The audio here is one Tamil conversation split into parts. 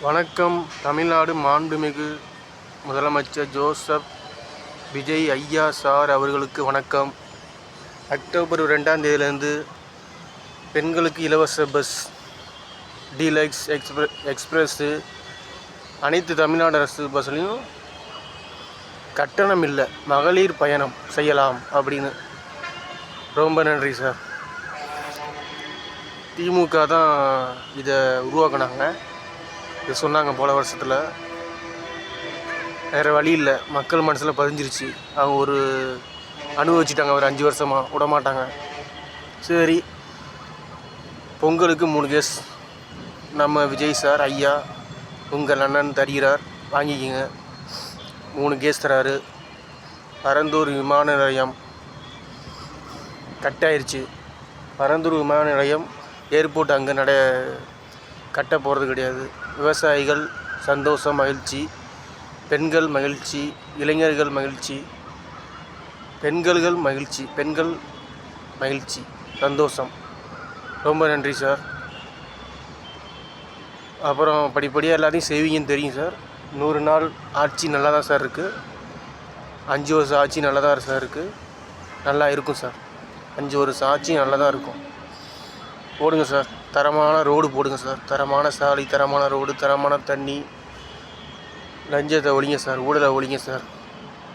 வணக்கம். தமிழ்நாடு மாண்புமிகு முதலமைச்சர் ஜோசப் விஜய் ஐயா சார் அவர்களுக்கு வணக்கம். அக்டோபர் 2ஆம் தேதியிலேருந்து பெண்களுக்கு இலவச பஸ், டீலக்ஸ், எக்ஸ்பிரஸ்ஸு அனைத்து தமிழ்நாடு அரசு பஸ்லையும் கட்டணம் இல்லை, மகளிர் பயணம் செய்யலாம் அப்படின்னு. ரொம்ப நன்றி சார். திமுக தான் இதை உருவாக்குனாங்க. இது சொன்னாங்க போன வருஷத்தில். வேறு வழி இல்லை, மக்கள் மனசில் பதிஞ்சிருச்சு. அவங்க அனுபவிச்சிட்டாங்க, ஒரு 5 வருஷமாக விடமாட்டாங்க. சரி, பொங்கலுக்கு 3 கேஸ் நம்ம விஜய் சார் ஐயா உங்கள் அண்ணன் தருகிறார், வாங்கிக்கிங்க. 3 கேஸ் தராரு. பரந்தூர் விமான நிலையம் கட்டாயிருச்சு. பரந்தூர் விமான நிலையம் ஏர்போர்ட் அங்கே கட்ட போகிறது கிடையாது. விவசாயிகள் சந்தோஷம், மகிழ்ச்சி. பெண்கள் மகிழ்ச்சி, இளைஞர்கள் மகிழ்ச்சி, பெண்கள் மகிழ்ச்சி, சந்தோஷம். ரொம்ப நன்றி சார். அப்புறம் படிப்படியாக எல்லாத்தையும் செய்வீங்கன்னு தெரியும் சார். 100 நாள் ஆட்சி நல்லா தான் சார் இருக்குது. 5 வருஷம் ஆட்சி நல்லா தான் சார் இருக்குது. நல்லா இருக்கும் சார். 5 வருஷம் ஆட்சி நல்லா தான் இருக்கும். போடுங்க சார், தரமான ரோடு போடுங்க சார். தரமான சாலை, தரமான ரோடு, தரமான தண்ணி. லஞ்சத்தை ஒழிங்க சார், ஊழலை ஒழிங்க சார்.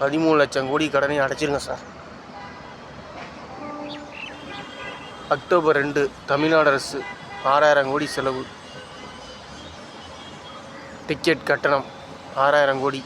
13 லட்சம் கோடி கடனை அடைச்சிருங்க சார். அக்டோபர் 2 தமிழ்நாடு அரசு 6000 கோடி செலவு. டிக்கெட் கட்டணம் 6000 கோடி.